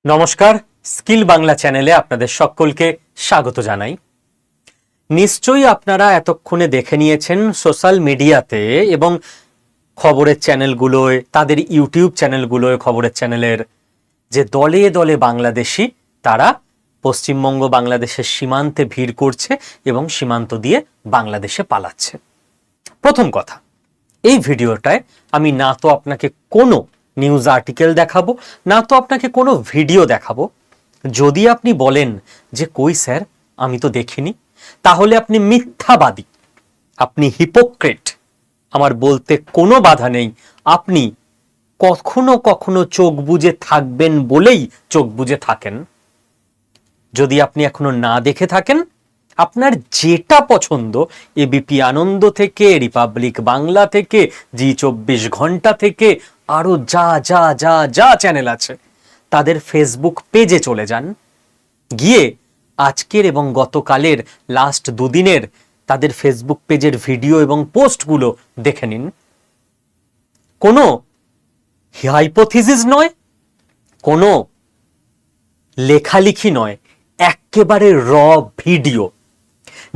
নমস্কার, স্কিল বাংলা চ্যানেলে আপনাদের সকলকে স্বাগত জানাই। নিশ্চয়ই আপনারা এতক্ষণে দেখে নিয়েছেন সোশ্যাল মিডিয়াতে এবং খবরের চ্যানেলগুলোয়, তাদের ইউটিউব চ্যানেলগুলোয়, খবরের চ্যানেলের যে দলে দলে বাংলাদেশি তারা পশ্চিমবঙ্গ বাংলাদেশের সীমান্তে ভিড় করছে এবং সীমান্ত দিয়ে বাংলাদেশে পালাচ্ছে। প্রথম কথা, এই ভিডিওটায় আমি না তো আপনাকে কোনো নিউজ আর্টিকেল দেখাবো, না তো আপনাকে কোনো ভিডিও দেখাবো। যদি আপনি বলেন যে কই স্যার, আমি তো দেখিনি, তাহলে আপনি মিথ্যাবাদী, আপনি হিপোক্রেট। আমার বলতে কোনো বাধা নেই। আপনি কখনো কখনো চোখ বুজে থাকবেন বলেই চোখ বুজে থাকেন। যদি আপনি এখনো না দেখে থাকেন, আপনার যেটা পছন্দ, এবিপি আনন্দ থেকে, রিপাবলিক বাংলা থেকে, জি24 ঘন্টা থেকে, আরো যা যা যা যা চ্যানেল আছে, তাদের ফেসবুক পেজে চলে যান। গিয়ে আজকের এবং গতকালের লাস্ট দুদিনের তাদের ফেসবুক পেজের ভিডিও এবং পোস্টগুলো দেখে নিন। কোনো হাইপোথিসিস নয়, কোনো লেখালেখি নয়, একেবারে র ভিডিও,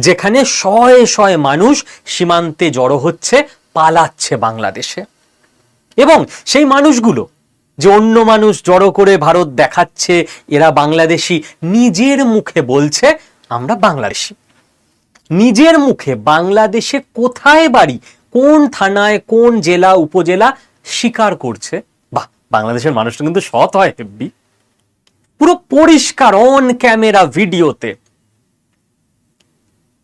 যেখানে শয়ে শয়ে মানুষ সীমান্তে জড়ো হচ্ছে, পালাচ্ছে বাংলাদেশে। এবং সেই মানুষগুলো যে অন্য মানুষ জড়ো করে ভারত দেখাচ্ছে এরা বাংলাদেশি, নিজের মুখে বলছে আমরা বাংলাদেশি। নিজের মুখে বাংলাদেশে কোথায় বাড়ি, কোন থানায়, কোন জেলা উপজেলা স্বীকার করছে। বাহ, বাংলাদেশের মানুষটা কিন্তু সৎ হয় হেব্বি। পুরো পরিষ্কার অন ক্যামেরা ভিডিওতে।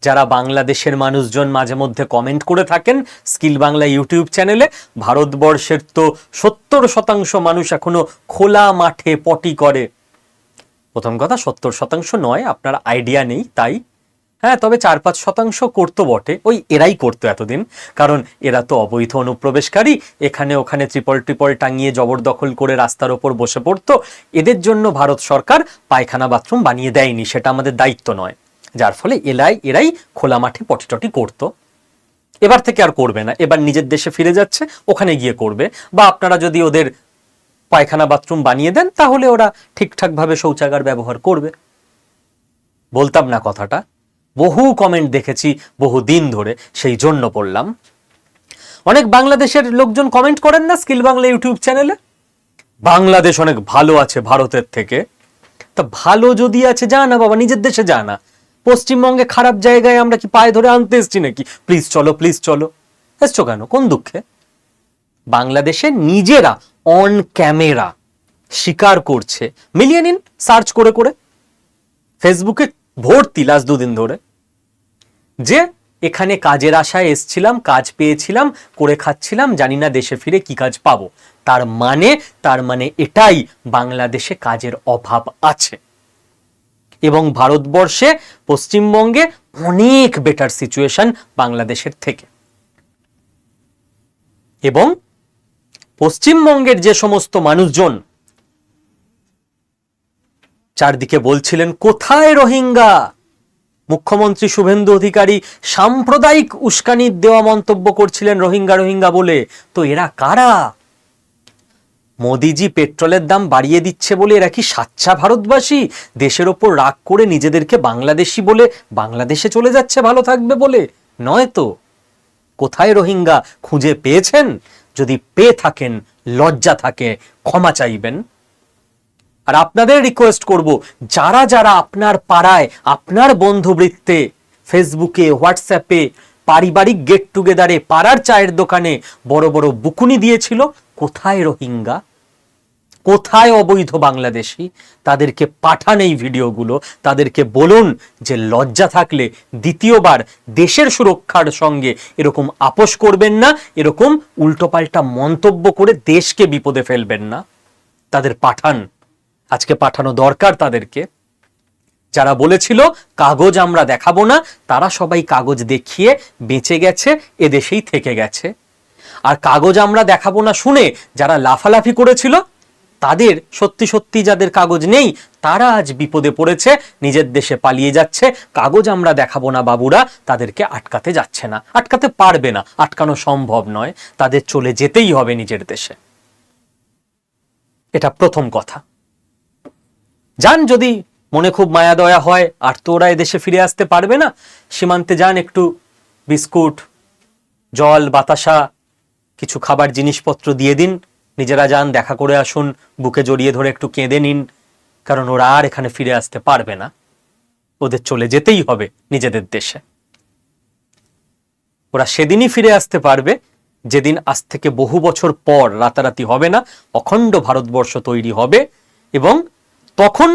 যারা বাংলাদেশের মানুষজন মাঝে মধ্যে কমেন্ট করে থাকেন স্কিল বাংলা ইউটিউব চ্যানেলে, ভারতবর্ষের তো 70% মানুষ এখনো খোলা মাঠে পটি করে। প্রথম কথা, 70% নয়, আপনার আইডিয়া নেই তাই। হ্যাঁ, তবে 4-5% করতো বটে, ওই এরাই করতো এতদিন, কারণ এরা তো অবৈধ অনুপ্রবেশকারী, এখানে ওখানে ত্রিপল টিপল টাঙিয়ে জবরদখল করে রাস্তার ওপর বসে পড়তো। এদের জন্য ভারত সরকার পায়খানা বাথরুম বানিয়ে দেয়নি, সেটা আমাদের দায়িত্ব নয়, যার ফলে এরাই খোলা মাঠে পটিটটি করতো। এবার থেকে আর করবে না, এবার নিজের দেশে ফিরে যাচ্ছে, ওখানে গিয়ে করবে। বা আপনারা যদি ওদের পায়খানা বাথরুম বানিয়ে দেন, তাহলে ওরা ঠিকঠাকভাবে শৌচাগার ব্যবহার করবে। বলতাম না কথাটা, বহু কমেন্ট দেখেছি বহু দিন ধরে, সেই জন্য বললাম। অনেক বাংলাদেশের লোকজন কমেন্ট করেন না স্কিল বাংলা ইউটিউব চ্যানেলে, বাংলাদেশ অনেক ভালো আছে ভারতের থেকে। তা ভালো যদি আছে, যা না বাবা, নিজের দেশে যা না। পশ্চিমবঙ্গে খারাপ জায়গায় আমরা কি পায়ে ধরে আনতে এসছি নাকি? প্লিজ চলো, প্লিজ চলো। এসছো কেন, কোন দুঃখে? বাংলাদেশে নিজেরা অন ক্যামেরা স্বীকার করছে। মিলিয়ে নিন সার্চ করে করে, ফেসবুকে ভর্তি লাস্ট দুদিন ধরে, যে এখানে কাজের আশায় এসছিলাম, কাজ পেয়েছিলাম, করে খাচ্ছিলাম, জানি না দেশে ফিরে কি কাজ পাবো। তার মানে এটাই, বাংলাদেশে কাজের অভাব আছে। এবং ভারতবর্ষে, পশ্চিমবঙ্গে অনেক বেটার সিচুয়েশন বাংলাদেশের থেকে। এবং পশ্চিমবঙ্গের যে সমস্ত মানুষজন চারদিকে বলছিলেন কোথায় রোহিঙ্গা, মুখ্যমন্ত্রী শুভেন্দু অধিকারী সাম্প্রদায়িক উস্কানি দেওয়া মন্তব্য করছিলেন রোহিঙ্গা রোহিঙ্গা বলে, তো এরা কারা? মোদিজি পেট্রোলের দাম বাড়িয়ে দিচ্ছে বলে এরা কি সাচ্চা ভারতবাসী? দেশের ওপর রাগ করে নিজেদেরকে বাংলাদেশি বলে বাংলাদেশে চলে যাচ্ছে ভালো থাকবে বলে? নয় তো। কোথায় রোহিঙ্গা খুঁজে পেয়েছেন? যদি পেয়ে থাকেন, লজ্জা থাকে, ক্ষমা চাইবেন। আর আপনাদের রিকোয়েস্ট করব, যারা যারা আপনার পাড়ায়, আপনার বন্ধুবৃত্তে, ফেসবুকে, হোয়াটসঅ্যাপে, পারিবারিক গেট টুগেদারে, পাড়ার চায়ের দোকানে বড় বড় বুকুনি দিয়েছিল, কোথায় রোহিঙ্গা, কোথায় অবৈধ বাংলাদেশি, তাদেরকে পাঠান এই ভিডিওগুলো। তাদেরকে বলুন যে লজ্জা থাকলে দ্বিতীয়বার দেশের সুরক্ষার সঙ্গে এরকম আপোষ করবেন না, এরকম উল্টোপাল্টা মন্তব্য করে দেশকে বিপদে ফেলবেন না। তাদের পাঠান, আজকে পাঠানো দরকার তাদেরকে। যারা বলেছিল কাগজ আমরা দেখাবো না, তারা সবাই কাগজ দেখিয়ে বেঁচে গেছে, এদেশেই থেকে গেছে। আর কাগজ আমরা দেখাবো না শুনে যারা লাফালাফি করেছিল, তাদের সত্যি সত্যি যাদের কাগজ নেই, তারা আজ বিপদে পড়েছে, নিজের দেশে পালিয়ে যাচ্ছে। কাগজ আমরা দেখাবো না বাবুরা তাদেরকে আটকাতে যাচ্ছে না, আটকাতে পারবে না, আটকানো সম্ভব নয়, তাদের চলে যেতেই হবে নিজের দেশে। এটা প্রথম কথা। যান, যদি মনে খুব মায়া দয়া হয়, আর তো ওরা এদেশে ফিরে আসতে পারবে না, সীমান্তে যান, একটু বিস্কুট, জল, বাতাসা, কিছু খাবার জিনিসপত্র দিয়ে দিন, নিজেরা যান, দেখা করে আসুন, বুকে জড়িয়ে ধরে একটু কেঁদে নিন, কারণ ওরা আর এখানে ফিরে আসতে পারবে না, ওদের চলে যেতেই হবে নিজেদের দেশে। ওরা সেদিনই ফিরে আসতে পারবে যেদিন আজ থেকে বহু বছর পর, রাতারাতি হবে না, অখণ্ড ভারতবর্ষ তৈরি হবে, এবং তখন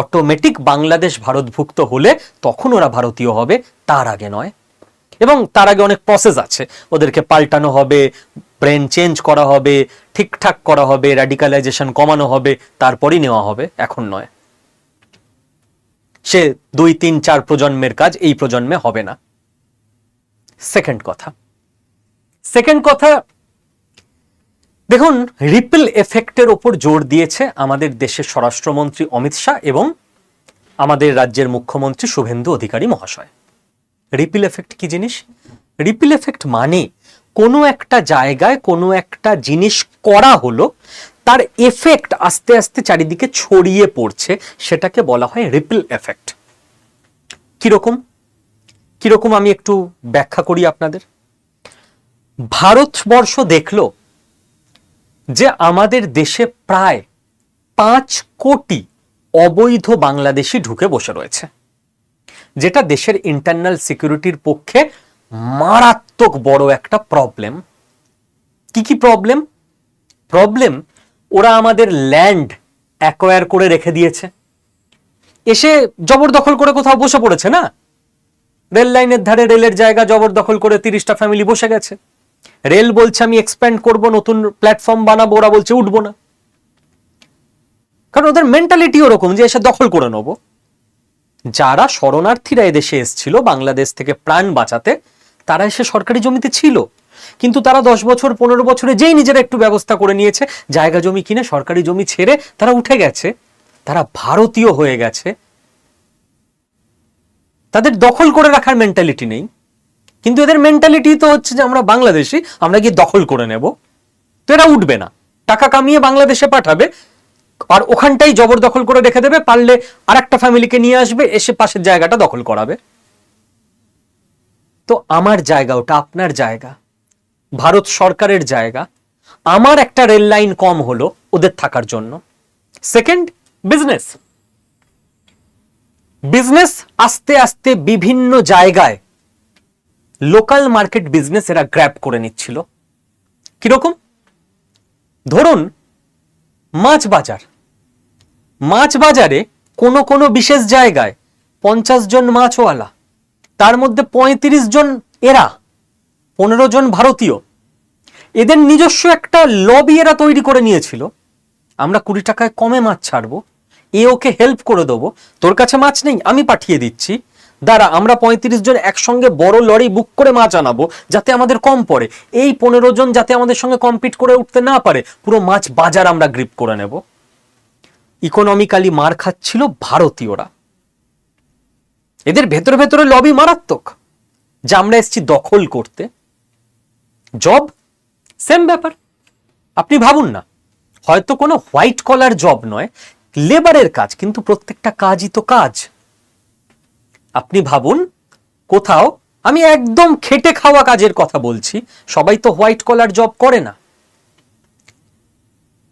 অটোমেটিক বাংলাদেশ ভারতভুক্ত হলে তখন ওরা ভারতীয় হবে, তার আগে নয়। এবং তার আগে অনেক প্রসেস আছে, ওদেরকে পাল্টানো হবে, ব্রেন চেঞ্জ করা হবে, ঠিকঠাক করা হবে, র্যাডিকালাইজেশন কমানো হবে, তারপরই নেওয়া হবে, এখন নয়। সে 2, 3, 4 প্রজন্মের কাজ এই প্রজন্মে হবে না। সেকেন্ড কথা, দেখুন, রিপল এফেক্টের ওপর জোর দিয়েছে আমাদের দেশের স্বরাষ্ট্রমন্ত্রী অমিত শাহ এবং আমাদের রাজ্যের মুখ্যমন্ত্রী শুভেন্দু অধিকারী মহাশয়। রিপল এফেক্ট কি জিনিস? রিপল এফেক্ট মানে কোনো একটা জায়গায় কোনো একটা জিনিস করা হলো, তার এফেক্ট আস্তে আস্তে চারিদিকে ছড়িয়ে পড়ছে, সেটাকে বলা হয় রিপল এফেক্ট। কিরকম আমি একটু ব্যাখ্যা করি আপনাদের। ভারতবর্ষ দেখলো যে আমাদের দেশে প্রায় 5 কোটি অবৈধ বাংলাদেশি ঢুকে বসে রয়েছে, যেটা দেশের ইন্টারনাল সিকিউরিটির পক্ষে মারাত্মক বড় একটা প্রবলেম। কি প্রবলেম? ওরা আমাদের ল্যান্ড অ্যাকোয়ার করে রেখে দিয়েছে, এসে জবরদখল করে কোথাও বসে পড়েছে না, রেল লাইনের ধারে রেলের জায়গা জবরদখল করে 30টা ফ্যামিলি বসে গেছে। রেল বলছে আমি এক্সপ্যান্ড করব, নতুন প্ল্যাটফর্ম বানাবো, ওরা বলছে উঠবো না, কারণ ওদের মেন্টালিটি ওরকম যে এসে দখল করে নেবো। যারা শরণার্থীরা এদেশে এসেছিল বাংলাদেশ থেকে প্রাণ বাঁচাতে, তারা এসে সরকারি জমিতে ছিল, কিন্তু তারা 10 বছর 15 বছরে যেই নিজেরা একটু ব্যবস্থা করে নিয়েছে, জায়গা জমি কিনে সরকারি জমি ছেড়ে তারা উঠে গেছে, তারা ভারতীয় হয়ে গেছে, তাদের দখল করে রাখার মেন্টালিটি নেই। কিন্তু এদের মেন্টালিটি তো হচ্ছে যে আমরা বাংলাদেশি, আমরা গিয়ে দখল করে নেব, তো এরা উঠবে না, টাকা কামিয়ে বাংলাদেশে পাঠাবে, আর ওখানটাই জবরদখল করে রেখে দেবে, পারলে আর একটা ফ্যামিলিকে নিয়ে আসবে, এসে পাশের জায়গাটা দখল করাবে। তো আমার জায়গা ওটা, আপনার জায়গা, ভারত সরকারের জায়গা। আমার একটা রেল লাইন কম হলো ওদের থাকার জন্য। সেকেন্ড, বিজনেস আস্তে আস্তে বিভিন্ন জায়গায় লোকাল মার্কেট বিজনেস এরা গ্র্যাব করে নিচ্ছিল। কিরকম? ধরুন মাছ বাজারে কোনো বিশেষ জায়গায় 50 জন মাছওয়ালা, তার মধ্যে 35 জন এরা, 15 জন ভারতীয়, এদের নিজস্ব একটা লবি এরা তৈরি করে নিয়েছিল। আমরা 20 টাকায় কমে মাছ ছাড়বো, ওকে হেল্প করে দেবো, তোর কাছে মাছ নেই আমি পাঠিয়ে দিচ্ছি, দ্বারা আমরা 35 জন একসঙ্গে বড় লরি বুক করে মাছ আনাবো, যাতে আমাদের কম পড়ে, এই 15 জন যাতে আমাদের সঙ্গে কম্পিট করে উঠতে না পারে, পুরো মাছ বাজার আমরা গ্রিপ করে নেব। ইকোনমিক্যালি মার খাচ্ছিল ভারতীয়রা, এদের ভেতরে লবি মারাত্মক, যে আমরা এসেছি দখল করতে। জব সেম ব্যাপার। আপনি ভাবুন না, হয়তো কোনো হোয়াইট কলার জব নয়, লেবারের কাজ, কিন্তু প্রত্যেকটা কাজই তো কাজ। আপনি ভাবুন কোথাও, আমি একদম খেটে খাওয়া কাজের কথা বলছি, সবাই তো হোয়াইট কলার জব করে না।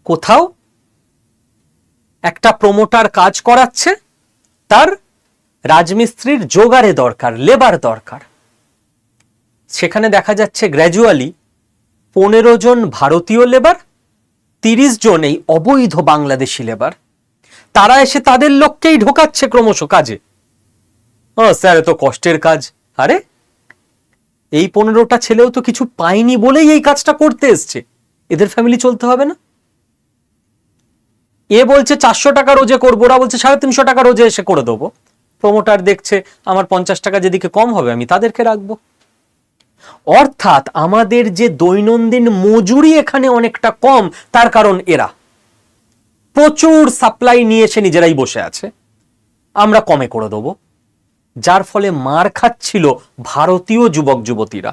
কোথাও একটা প্রমোটার কাজ করাচ্ছে, তার রাজমিস্ত্রির জোগাড়ে দরকার, লেবার দরকার, সেখানে দেখা যাচ্ছে গ্র্যাজুয়ালি 15 জন ভারতীয় লেবার, 30 জন এই অবৈধ বাংলাদেশি লেবার, তারা এসে তাদের লোককেই ঢোকাচ্ছে ক্রমশ কাজে। স্যার এত কষ্টের কাজ, আরে এই 15টা ছেলেও তো কিছু পায়নি বলেই এই কাজটা করতে এসছে, এদের ফ্যামিলি চলতে হবে না? এ বলছে 400 টাকা রোজে করবো, ওরা বলছে 350 টাকা রোজে এসে করে দেবো। প্রমোটার দেখছে আমার 50 টাকা যেদিকে কম হবে আমি তাদেরকে রাখবো। অর্থাৎ আমাদের যে দৈনন্দিন মজুরি এখানে অনেকটা কম, তার কারণ এরা প্রচুর সাপ্লাই নিয়ে এসে নিজেরাই বসে আছে, আমরা কমে করে দেবো, যার ফলে মার খাচ্ছিল ভারতীয় যুবক যুবতীরা,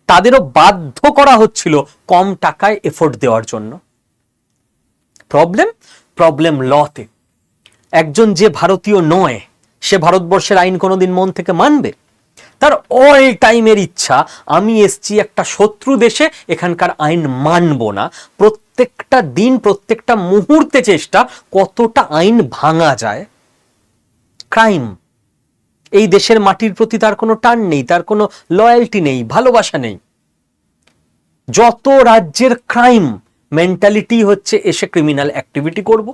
তাদেরও বাধ্য করা হচ্ছিল কম টাকায় এফোর্ট দেওয়ার জন্য। প্রবলেম লতে, একজন যে ভারতীয় নয় সে ভারতবর্ষের আইন কোনোদিন মন থেকে মানবে? তার অল টাইমের ইচ্ছা, আমি এসছি একটা শত্রু দেশে, এখানকার আইন মানব না। প্রত্যেকটা দিন, প্রত্যেকটা মুহূর্তে চেষ্টা কতটা আইন ভাঙা যায়। ক্রাইম। এই দেশের মাটির প্রতি তার কোনো টান নেই, তার কোনো লয়্যালটি নেই, ভালোবাসা নেই। যত রাজ্যের ক্রাইম মেন্টালিটি হচ্ছে এসে ক্রিমিনাল অ্যাক্টিভিটি করব,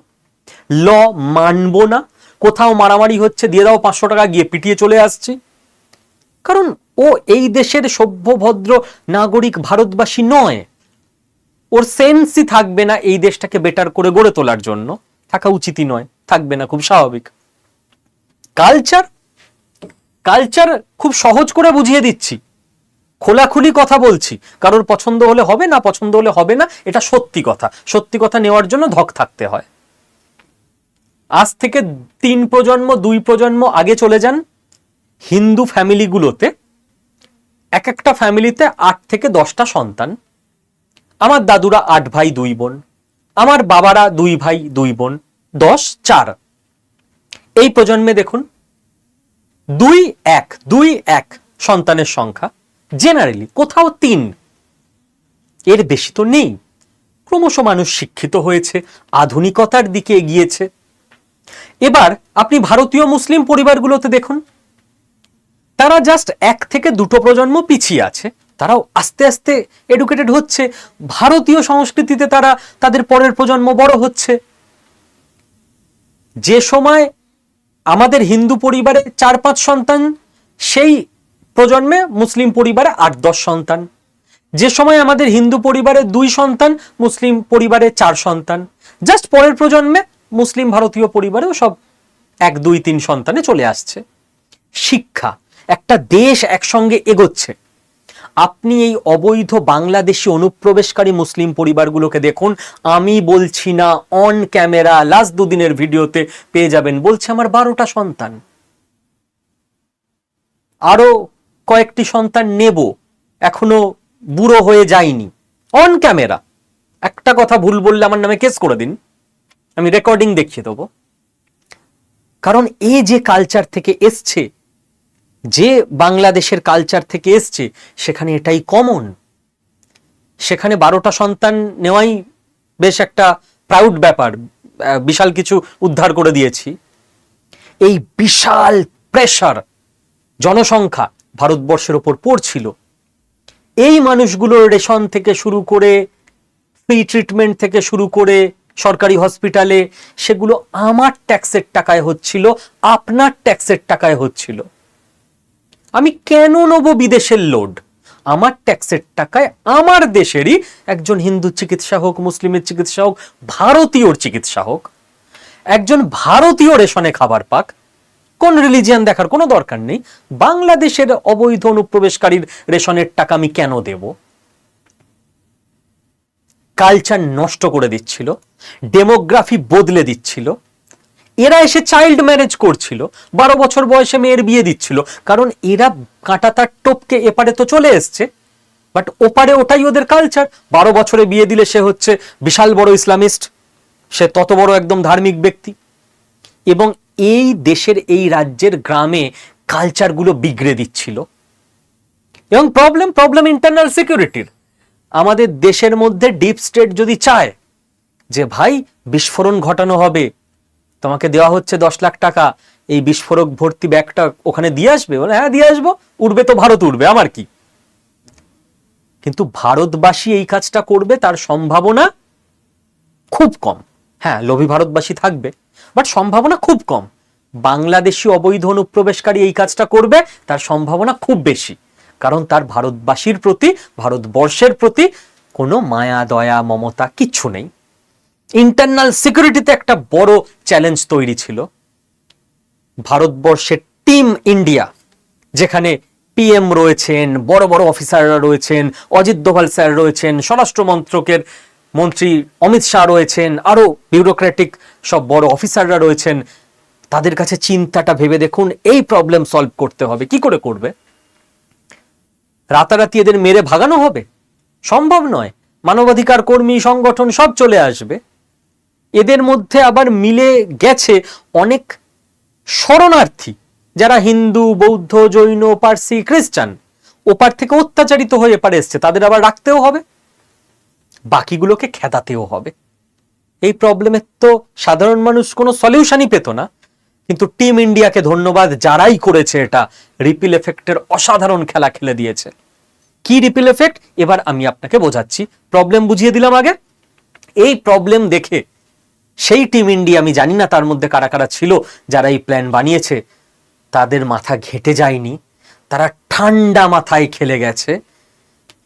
ল মানব না। কোথাও মারামারি হচ্ছে, দিয়ে দাও 500 টাকা, গিয়ে পিটিয়ে চলে আসছি। কারণ ও এই দেশের সভ্য ভদ্র নাগরিক ভারতবাসী নয়। ওর সেন্সই থাকবে না এই দেশটাকে বেটার করে গড়ে তোলার জন্য। থাকা উচিতই নয়, থাকবে না, খুব স্বাভাবিক। কালচার, কালচার খুব সহজ করে বুঝিয়ে দিচ্ছি, খোলাখুলি কথা বলছি। কারোর পছন্দ হলে হবে, না পছন্দ হলে হবে না, এটা সত্যি কথা। সত্যি কথা নেওয়ার জন্য ধক থাকতে হয়। আজ থেকে 3 প্রজন্ম 2 প্রজন্ম আগে চলে যান, হিন্দু ফ্যামিলিগুলোতে এক একটা ফ্যামিলিতে 8 থেকে 10টা সন্তান। আমার দাদুরা 8 ভাই 2 বোন, আমার বাবারা 2 ভাই 2 বোন, 10 4। এই প্রজন্মে দেখুন 2-1 সন্তানের সংখ্যা, জেনারেলি কোথাও 3, এর বেশি তো নেই। ক্রমশ মানুষ শিক্ষিত হয়েছে, আধুনিকতার দিকে এগিয়েছে। এবার আপনি ভারতীয় মুসলিম পরিবারগুলোতে দেখুন, তারা জাস্ট 1 থেকে 2টো প্রজন্ম পিছিয়ে আছে। তারাও আস্তে আস্তে এডুকেটেড হচ্ছে, ভারতীয় সংস্কৃতিতে তারা তাদের পরের প্রজন্ম বড় হচ্ছে। যে সময় আমাদের হিন্দু পরিবারে 4-5 সন্তান, সেই প্রজন্মে মুসলিম পরিবারে 8-10 সন্তান। যে সময় আমাদের হিন্দু পরিবারে 2 সন্তান, মুসলিম পরিবারে 4 সন্তান। জাস্ট পরের প্রজন্মে মুসলিম ভারতীয় পরিবারেও সব 1-2-3 সন্তানে চলে আসছে। শিক্ষা, একটা দেশ একসঙ্গে এগোচ্ছে। আপনি এই অবৈধ বাংলাদেশি অনুপ্রবেশকারী মুসলিম পরিবারগুলোকে দেখুন। আমি বলছি না, অন ক্যামেরা লাস্ট 2 দিনের ভিডিওতে পেয়ে যাবেন, বলছে আমার 12টা সন্তান, আরো কয়েকটি সন্তান নেব, এখনো বুড়ো হয়ে যায়নি। On camera. একটা কথা ভুল বললে আমার নামে কেস করে দিন, আমি রেকর্ডিং দেখিয়ে দেবো। কারণ এই যে কালচার থেকে এসছে, যে বাংলাদেশের কালচার থেকে এসছে, সেখানে এটাই কমন। সেখানে 12টা সন্তান নেওয়াই বেশ একটা প্রাউড ব্যাপার, বিশাল কিছু উদ্ধার করে দিয়েছি। এই বিশাল প্রেশার জনসংখ্যা ভারতবর্ষের ওপর পড়ছিল। এই মানুষগুলোর রেশন থেকে শুরু করে, ফ্রি ট্রিটমেন্ট থেকে শুরু করে, সরকারি হসপিটালে, সেগুলো আমার ট্যাক্সের টাকায় হচ্ছিল, আপনার ট্যাক্সের টাকায় হচ্ছিল। আমি কেন নেব বিদেশের লোড? আমার ট্যাক্সের টাকায় আমার দেশেরই একজন হিন্দু চিকিৎসা হোক, মুসলিমের চিকিৎসা হোক, ভারতীয়র চিকিৎসা হোক, একজন ভারতীয় রেশনে খাবার পাক, কোন রিলিজিয়ান দেখার কোনো দরকার নেই। বাংলাদেশের অবৈধ অনুপ্রবেশকারীর রেশনের টাকা আমি কেন দেব? কালচার নষ্ট করে দিচ্ছিল, ডেমোগ্রাফি বদলে দিচ্ছিল। এরা এসে চাইল্ড ম্যারেজ করছিল, 12 বছর বয়সে মেয়ের বিয়ে দিচ্ছিল। কারণ এরা কাঁটাতার টোপকে এপারে তো চলে এসছে, বাট ওপারে ওটাই ওদের কালচার। 12 বছরে বিয়ে দিলে সে হচ্ছে বিশাল বড় ইসলামিস্ট, সে তত বড় একদম ধার্মিক ব্যক্তি। এবং এই দেশের, এই রাজ্যের গ্রামে কালচারগুলো বিগড়ে দিচ্ছিল। এবং প্রবলেম ইন্টারনাল সিকিউরিটির। আমাদের দেশের মধ্যে ডিপ স্টেট যদি চায় যে ভাই বিস্ফোরণ ঘটানো হবে, তোমাকে দেওয়া হচ্ছে 10 লাখ টাকা, এই বিস্ফোরক ভর্তি ব্যাগটা ওখানে দিয়ে আসবে, বলে হ্যাঁ দিয়ে আসবো, উঠবে তো ভারত উঠবে, আমার কি। কিন্তু ভারতবাসী এই কাজটা করবে তার সম্ভাবনা খুব কম। হ্যাঁ, লোভী ভারতবাসী থাকবে, বাট সম্ভাবনা খুব কম। বাংলাদেশি অবৈধ অনুপ্রবেশকারী এই কাজটা করবে, তার সম্ভাবনা খুব বেশি। কারণ তার ভারতবাসীর প্রতি, ভারতবর্ষের প্রতি কোনো মায়া দয়া মমতা কিচ্ছু নেই। ইন্টারনাল সিকিউরিটিতে একটা বড় চ্যালেঞ্জ তৈরি ছিল। ভারতবর্ষের টিম ইন্ডিয়া, যেখানে পিএম রয়েছেন, বড় বড় অফিসাররা রয়েছেন, অজিত দোভাল স্যার রয়েছেন, স্বরাষ্ট্র মন্ত্রকের মন্ত্রী অমিত শাহ রয়েছেন, আরো বিউরোক্রেটিক সব বড় অফিসাররা রয়েছেন। তাদের কাছে চিন্তাটা ভেবে দেখুন, এই প্রবলেম সলভ করতে হবে, কি করে করবে? রাতারাতি এদের মেরে ভাগানো হবে? সম্ভব নয়। মানবাধিকার কর্মী সংগঠন সব চলে আসবে। এদের মধ্যে আবার মিলে গেছে অনেক শরণার্থী, যারা হিন্দু, বৌদ্ধ, জৈন, পার্সি, খ্রিস্টান, ওপার থেকে অত্যাচারিত হয়ে এপারে এসছে, তাদের আবার রাখতেও হবে, বাকিগুলোকে খেদাতেও হবে। এই প্রবলেমের তো সাধারণ মানুষ কোনো সলিউশনই পেত না। কিন্তু টিম ইন্ডিয়াকে ধন্যবাদ, যারাই করেছে এটা রিপিল এফেক্টের অসাধারণ খেলা খেলে দিয়েছে। কি রিপিল এফেক্ট এবার আমি আপনাকে বোঝাচ্ছি, প্রবলেম বুঝিয়ে দিলাম আগে। এই প্রবলেম দেখে সেই টিম ইন্ডিয়া, আমি জানি না তার মধ্যে কারা কারা ছিল যারা এই প্ল্যান বানিয়েছে, তাদের মাথা ঘেটে যায়নি, তারা ঠান্ডা মাথায় খেলে গেছে।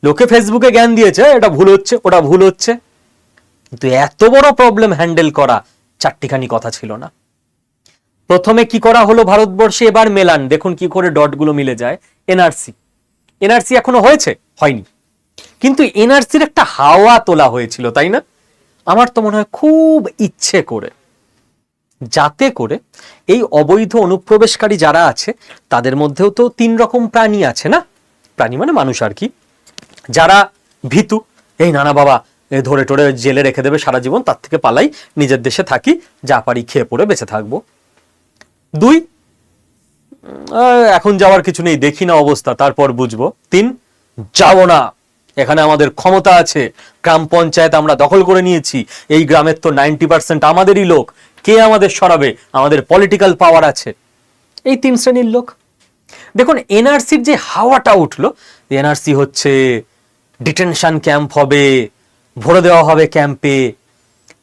লোকে ফেসবুকে জ্ঞান দিয়েছে এটা ভুল হচ্ছে, ওটা ভুল হচ্ছে, কিন্তু এত বড় প্রবলেম হ্যান্ডেল করা চারটিখানি কথা ছিল না। প্রথমে কি করা হলো ভারতবর্ষে, এবার মেলান, দেখুন কি করে ডটগুলো মিলে যায়। এনআরসি এখনো হয়েছে, হয়নি, কিন্তু এনআরসির একটা হাওয়া তোলা হয়েছিল, তাই না? আমার তো মনে হয় খুব ইচ্ছে করে, যাতে করে এই অবৈধ অনুপ্রবেশকারী যারা আছে তাদের মধ্যেও তো 3 রকম প্রাণী আছে না, প্রাণী মানে মানুষ আর কি, যারা ভীতু, এই নানা বাবা ধরে টরে জেলে রেখে দেবে সারা জীবন, তার থেকে পালাই, নিজের দেশে থাকি, যা পারি খেয়ে পড়ে বেঁচে থাকবো। 2, এখন যাওয়ার কিছু নেই, দেখি না অবস্থা, তারপর বুঝবো। 3, যাবো না, এখানে আমাদের ক্ষমতা আছে, গ্রাম পঞ্চায়েত আমরা দখল করে নিয়েছি, এই গ্রামের তো 90% আমাদেরই লোক, কে আমাদের সরাবে, আমাদের পলিটিক্যাল পাওয়ার আছে। এই 3 শ্রেণীর লোক। দেখুন এনআরসির যে হাওয়াটা উঠলো, এনআরসি হচ্ছে, ডিটেনশন ক্যাম্প হবে, ভরে দেওয়া হবে ক্যাম্পে,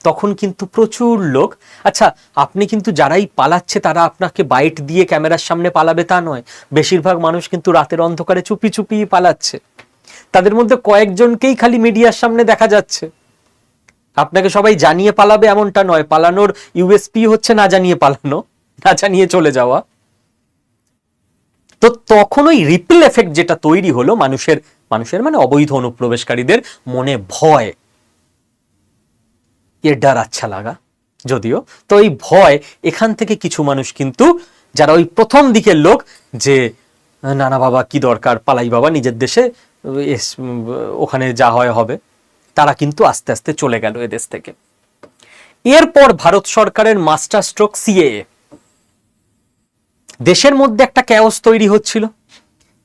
তখন কিন্তু প্রচুর লোক, আচ্ছা আপনি কিন্তু যারাই পালাচ্ছে তারা আপনাকে বাইট দিয়ে ক্যামেরার সামনে পালাবে তা নয়, বেশিরভাগ মানুষ কিন্তু রাতের অন্ধকারে চুপি চুপি পালাচ্ছে, তাদের মধ্যে কয়েকজনকেই খালি মিডিয়ার সামনে দেখা যাচ্ছে। আপনাকে সবাই জানিয়ে পালাবে এমনটা নয়, পালানোর ইউএসপি হচ্ছে না জানিয়ে পালানো, না জানিয়ে চলে যাওয়া। তো তখন ওই রিপল এফেক্ট যেটা তৈরি হলো, মানুষের মানে অবৈধ অনুপ্রবেশকারীদের মনে ভয়, এর ডার আচ্ছা লাগা যদিও, তো এই ভয়, এখান থেকে কিছু মানুষ কিন্তু যারা ওই প্রথম দিকের লোক, যে না না বাবা কি দরকার, পালাই বাবা নিজের দেশে, ওখানে যা হয় হবে, তারা কিন্তু আস্তে আস্তে চলে গেল এদেশ থেকে। এরপর ভারত সরকারের মাস্টার স্ট্রোক সিএএ, দেশের মধ্যে একটা ক্যাওস তৈরি হচ্ছিল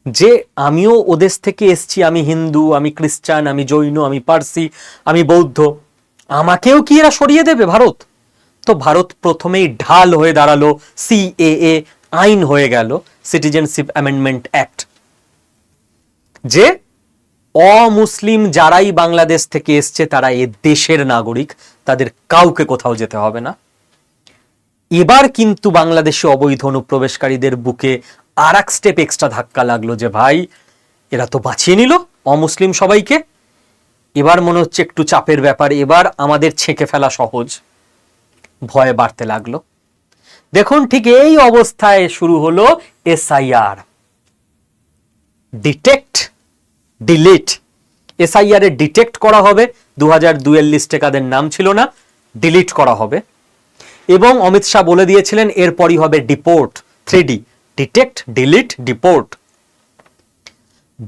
যে আমিও ওদেশ থেকে এসছি, আমি হিন্দু, আমি খ্রিস্টান, আমি জৈন, আমি পার্সি, আমি বৌদ্ধ, আমাকেও কি এরা সরিয়ে দেবে ভারত? তো ভারত প্রথমেই ঢাল হয়ে দাঁড়ালো, সিএএ আইন হয়ে গেল, সিটিজেনশিপ অ্যামেন্ডমেন্ট অ্যাক্ট, যে অমুসলিম যারাই বাংলাদেশ থেকে এসছে তারা এ দেশের নাগরিক, তাদের কাউকে কোথাও যেতে হবে না। এবার কিন্তু বাংলাদেশে অবৈধ অনুপ্রবেশকারীদের বুকে আর এক স্টেপ এক্সট্রা ধাক্কা লাগলো, যে ভাই এরা তো বাঁচিয়ে নিল অমুসলিম সবাইকে, এবার মনে হচ্ছে একটু চাপের ব্যাপার, এবার আমাদের ছেঁকে ফেলা সহজ, ভয় বাড়তে লাগলো। দেখুন ঠিক এই অবস্থায় শুরু হলো এসআইআর, ডিটেক্ট ডিলিট। এসআইআর এ ডিটেক্ট করা হবে, 2002 লিস্টে কাদের নাম ছিল না, ডিলিট করা হবে, এবং অমিত শাহ বলে দিয়েছিলেন এরপরই হবে deport, 3D, detect delete deport.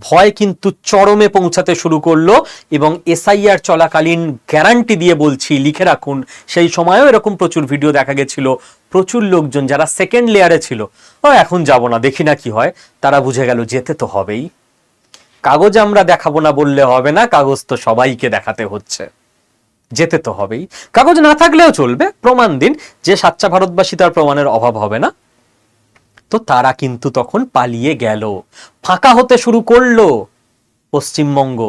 ভয় কিন্তু চরমে পৌঁছাতে শুরু করলো, এবং এসআইআর চলাকালীন গ্যারান্টি দিয়ে বলছি, লিখে রাখুন, সেই সময়ও এরকম প্রচুর ভিডিও দেখা গেছিল, প্রচুর লোকজন যারা সেকেন্ড লেয়ারে ছিল, ও এখন যাব না দেখি না কি হয়, তারা বুঝে গেল যেতে তো হবেই, কাগজ আমরা দেখাবো না বললে হবে না, কাগজ তো সবাইকে দেখাতে হচ্ছে, যেতে তো হবেই, কাগজ না থাকলেও চলবে, প্রমাণ দিন, যে সাচ্চা ভারতবাসী তার প্রমাণের অভাব হবে না। তো তারা কিন্তু তখন পালিয়ে গেল, ফাঁকা হতে শুরু করলো পশ্চিমবঙ্গ।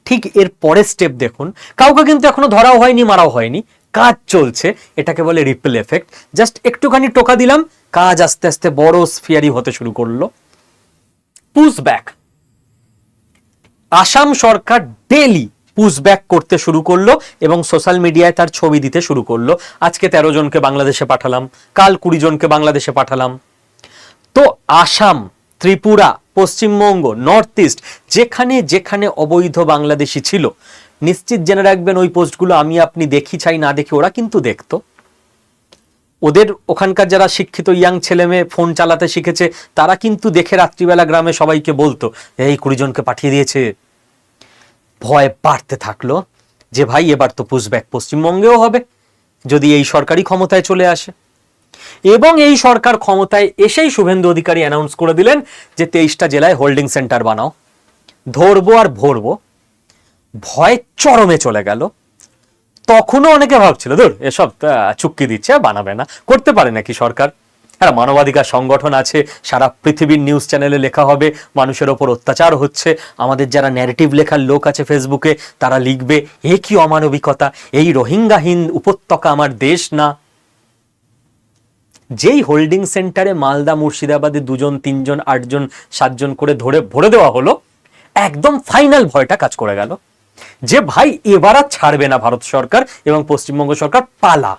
ঠিক এর পরের স্টেপ দেখুন, কাউকে কিন্তু এখনো ধরাও হয়নি, মারাও হয়নি, কাজ চলছে, এটাকে বলে রিপল এফেক্ট, জাস্ট একটুখানি টোকা দিলাম, কাজ আস্তে আস্তে বড় স্ফিয়ারি হতে শুরু করলো। পুশব্যাক, আসাম সরকার ডেলি পুশব্যাক করতে শুরু করলো এবং সোশ্যাল মিডিয়ায় তার ছবি দিতে শুরু করলো, আজকে 13 জনকে বাংলাদেশে পাঠালাম, কাল 20 জনকে বাংলাদেশে পাঠালাম। তো আসাম, ত্রিপুরা, পশ্চিমবঙ্গ, নর্থ ইস্ট, যেখানে যেখানে অবৈধ বাংলাদেশি ছিল, নিশ্চিত জেনে রাখবেন ওই পোস্টগুলো আমি আপনি দেখি চাই না দেখি ওরা কিন্তু দেখতো। ওদের ওখানকার যারা শিক্ষিত ইয়াং ছেলে মেয়ে ফোন চালাতে শিখেছে, তারা কিন্তু দেখে রাত্রিবেলা গ্রামে সবাইকে বলতো এই 20 জনকে পাঠিয়ে দিয়েছে। ভয় বাড়তে থাকলো, যে ভাই এবার তো পুশব্যাক পশ্চিমবঙ্গেও হবে যদি এই সরকারি ক্ষমতায় চলে আসে। এবং এই সরকার ক্ষমতায় এসেই শুভেন্দু অধিকারী অ্যানাউন্স করে দিলেন যে 23টা জেলায় হোল্ডিং সেন্টার বানাও, ধরবো আর ভরবো। ভয় চরমে চলে গেল। তখনও অনেকে ভাবছিল ধর এসব চুক্তি দিচ্ছে, বানাবে না, করতে পারে নাকি সরকার। হ্যাঁ, মানবাধিকার সংগঠন আছে, সারা পৃথিবীর নিউজ চ্যানেলে লেখা হবে মানুষের ওপর অত্যাচার হচ্ছে, আমাদের যারা ন্যারেটিভ লেখার লোক আছে ফেসবুকে তারা লিখবে এ কি অমানবিকতা, এই রোহিঙ্গাহীন উপত্যকা আমার দেশ না। যেই হোল্ডিং সেন্টারে মালদা মুর্শিদাবাদে 2জন 3জন 8জন 7জন করে ধরে ভরে দেওয়া হলো, একদম ফাইনাল ভয়টা কাজ করে গেল যে ভাই এবার আর ছাড়বে না ভারত সরকার এবং পশ্চিমবঙ্গ সরকার, পালা।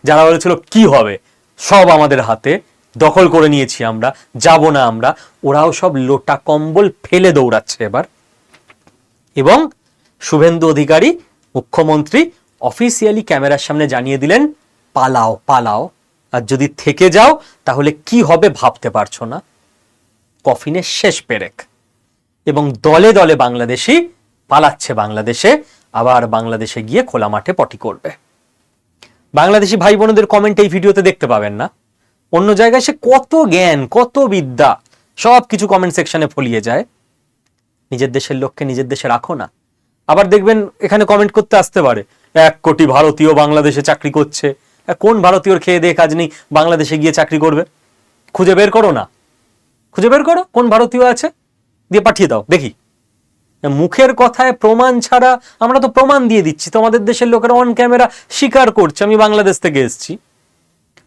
যারা বলেছিল কি হবে, সব আমাদের হাতে, দখল করে নিয়েছি আমরা, যাব না আমরা, ওরাও সব লোটা কম্বল ফেলে দৌড়াচ্ছে এবার। এবং শুভেন্দু অধিকারী মুখ্যমন্ত্রী অফিসিয়ালি ক্যামেরার সামনে জানিয়ে দিলেন পালাও পালাও, আর যদি থেকে যাও তাহলে কি হবে ভাবতে পারছো না। কফিনের শেষ পেরেক। এবং দলে দলে বাংলাদেশি পালাচ্ছে বাংলাদেশে, আবার বাংলাদেশে গিয়ে খোলা মাঠে পটি করবে। বাংলাদেশি ভাই বোনদের কমেন্ট এই ভিডিওতে দেখতে পাবেন না, অন্য জায়গায় সে কত জ্ঞান কত বিদ্যা সব কিছু কমেন্ট সেকশনে ফলিয়ে যায়। নিজের দেশের লোককে নিজের দেশে রাখো না। আবার দেখবেন এখানে কমেন্ট করতে আসতে পারে 1 কোটি ভারতীয় বাংলাদেশে চাকরি করছে। কোন ভারতীয়র খেয়ে দিয়ে কাজ নেই বাংলাদেশে গিয়ে চাকরি করবে? খুঁজে বের করো না, খুঁজে বের করো কোন ভারতীয় আছে, দিয়ে পাঠিয়ে দাও দেখি। মুখের কথায় প্রমাণ ছাড়া, আমরা তো প্রমাণ দিয়ে দিচ্ছি, তোমাদের দেশের লোকেরা অন ক্যামেরা স্বীকার করছে আমি বাংলাদেশ থেকে এসেছি।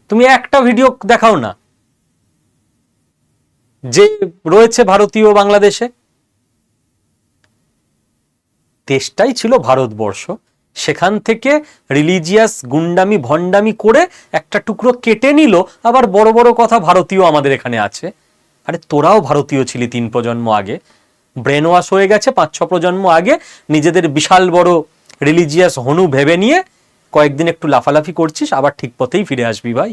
তুমি একটা ভিডিও দেখাও না যে রয়েছে ভারতীয় বাংলাদেশে। দেশটাই ছিল ভারতবর্ষ, সেখান থেকে রিলিজিয়াস গুন্ডামি ভণ্ডামি করে একটা টুকরো কেটে নিল, আবার বড় বড় কথা ভারতীয় আমাদের এখানে আছে। আরে তোরাও ভারতীয় ছিলি 3 প্রজন্ম আগে, ব্রেন ওয়াশ হয়ে গেছে 5-6 প্রজন্ম আগে, নিজেদের বিশাল বড় রিলিজিয়াস হনু ভেবে নিয়ে কয়েকদিন একটু লাফালাফি করছিস, আবার ঠিক পথেই ফিরে আসবি ভাই।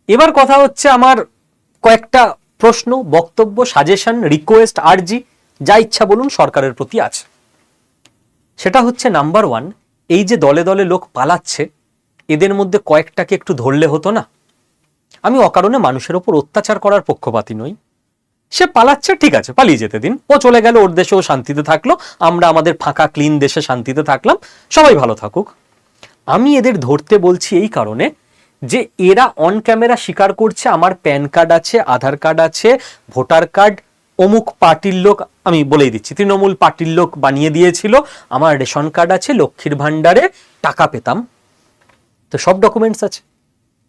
এবার কথা হচ্ছে আমার কয়েকটা প্রশ্ন, বক্তব্য, সাজেশন, রিকোয়েস্ট, আর্জি, যা ইচ্ছা বলুন সরকারের প্রতি আছে। সেটা হচ্ছে নাম্বার 1, এই যে দলে দলে লোক পালাচ্ছে এদের মধ্যে কয়েকটাকে একটু ধরলে হতো না? আমি অকারণে মানুষের ওপর অত্যাচার করার পক্ষপাতী নই। সে পালাচ্ছে, ঠিক আছে, পালিয়ে যেতে দিন, ও চলে গেল, ওর দেশে ও শান্তিতে থাকলো, আমরা আমাদের ফাঁকা ক্লিন দেশে শান্তিতে থাকলাম, সবাই ভালো থাকুক। আমি এদের ধরতে বলছি এই কারণে যে এরা অন ক্যামেরা স্বীকার করছে আমার প্যান কার্ড আছে, আধার কার্ড আছে, ভোটার কার্ড অমুক পার্টির লোক, আমি বলেই দিচ্ছি তৃণমূল পার্টির লোক বানিয়ে দিয়েছিল, আমার রেশন কার্ড আছে, লক্ষ্মীর ভান্ডারে টাকা পেতাম, তো সব ডকুমেন্টস আছে।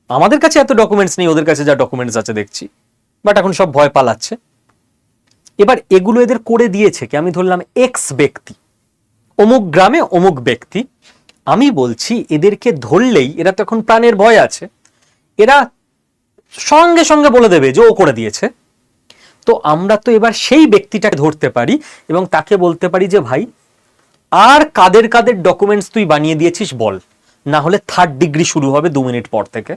আমাদের কাছে এত ডকুমেন্টস নেই, ওদের কাছে যা ডকুমেন্টস আছে দেখছি, বাট এখন সব ভয় পালাচ্ছে। এবার এগুলো এদের করে দিয়েছে কি, আমি ধরলাম এক্স ব্যক্তি, অমুক গ্রামে অমুক ব্যক্তি, আমি বলছি এদেরকে ধরলেই, এরা তো এখন প্রাণের ভয় আছে, এরা সঙ্গে সঙ্গে বলে দেবে যে ও করে দিয়েছে। তো আমরা তো এবার সেই ব্যক্তিটাকে ধরতে পারি এবং তাকে বলতে পারি যে ভাই আর কাদের কাদের ডকুমেন্টস তুই বানিয়ে দিয়েছিস বল, না হলে 3rd ডিগ্রি শুরু হবে 2 মিনিট পর থেকে।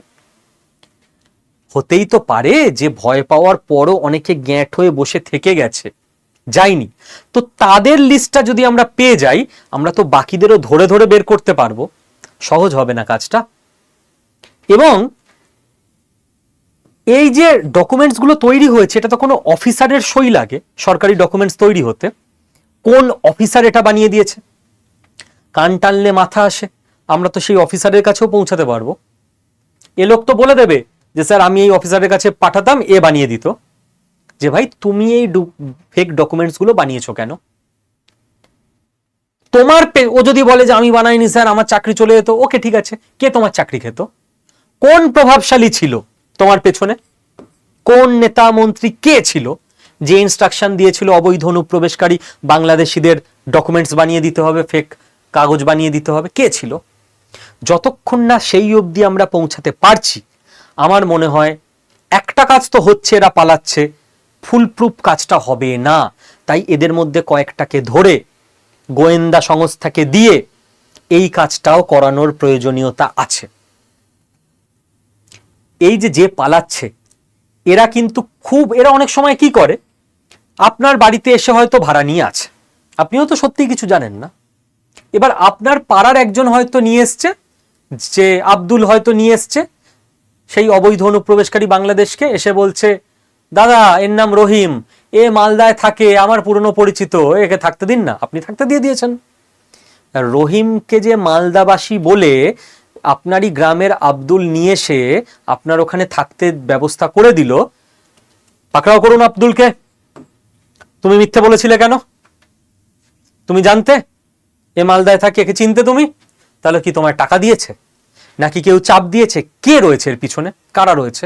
হতেই তো পারে যে ভয় পাওয়ার পরও অনেকে গ্যাঁট হয়ে বসে থেকে গেছে, যায়নি, তো তাদের লিস্টটা যদি আমরা পেয়ে যাই, আমরা তো বাকিদেরও ধরে ধরে বের করতে পারবো। সহজ হবে না কাজটা? এবং এই যে ডকুমেন্টস গুলো তৈরি হয়েছে, এটা তো কোনো অফিসারের সই লাগে সরকারি ডকুমেন্টস তৈরি হতে। কোন অফিসার এটা বানিয়ে দিয়েছে? কান টানলে মাথা আসে, আমরা তো সেই অফিসারের কাছেও পৌঁছাতে পারবো। এ লোক তো বলে দেবে যে স্যার আমি এই অফিসারের কাছে পাঠাতাম, এ বানিয়ে দিত, যে ভাই তুমি এই ফেক ডকুমেন্টস গুলো বানিয়েছো কেন? তোমার ও যদি বলে যে আমি বানাইনি স্যার, আমার চাকরি চলে যেত, ওকে ঠিক আছে, কে তোমার চাকরি খেত? কোন প্রভাবশালী ছিল তোমার পেছনে? কোন নেতা মন্ত্রী কে ছিল যে ইনস্ট্রাকশন দিয়েছিল অবৈধ অনুপ্রবেশকারী বাংলাদেশিদের ডকুমেন্টস বানিয়ে দিতে হবে, ফেক কাগজ বানিয়ে দিতে হবে? কে ছিল? যতক্ষণ না সেই অবধি আমরা পৌঁছাতে পারছি, আমার মনে হয় একটা কাজ তো হচ্ছে, এরা পালাচ্ছে, ফুলপ্রুফ কাজটা হবে না। তাই এদের মধ্যে কয়েকটাকে ধরে গোয়েন্দা সংস্থাকে দিয়ে এই কাজটাও করানোর প্রয়োজনীয়তা আছে। এই যে যে পালাচ্ছে এরা কিন্তু এরা অনেক সময় কি করে, আপনার বাড়িতে এসে হয়তো ভাড়া নিয়ে আছে, আপনিও তো সত্যি কিছু জানেন না। এবার আপনার পাড়ার একজন হয়তো নিয়ে এসছে, যে আব্দুল হয়তো নিয়ে এসছে সেই অবৈধ অনুপ্রবেশকারী বাংলাদেশকে, এসে বলছে দাদা এর নাম রহিম, এ মালদায় থাকে, আমার পুরনো পরিচিত, একে থাকতে দিন না। আপনি থাকতে দিয়ে দিয়েছেন। রহিমকে যে মালদাবাসী বলে আপনারই গ্রামের আব্দুল নিয়ে এসে আপনার ওখানে থাকতে ব্যবস্থা করে দিল, পাকড়াও করুন আব্দুলকে। তুমি মিথ্যে বলেছিলে কেন? তুমি জানতে এ মালদায় থাকে, একে চিনতে তুমি? তাহলে কি তোমার টাকা দিয়েছে, নাকি কেউ চাপ দিয়েছে? কে রয়েছে এর পিছনে, কারা রয়েছে?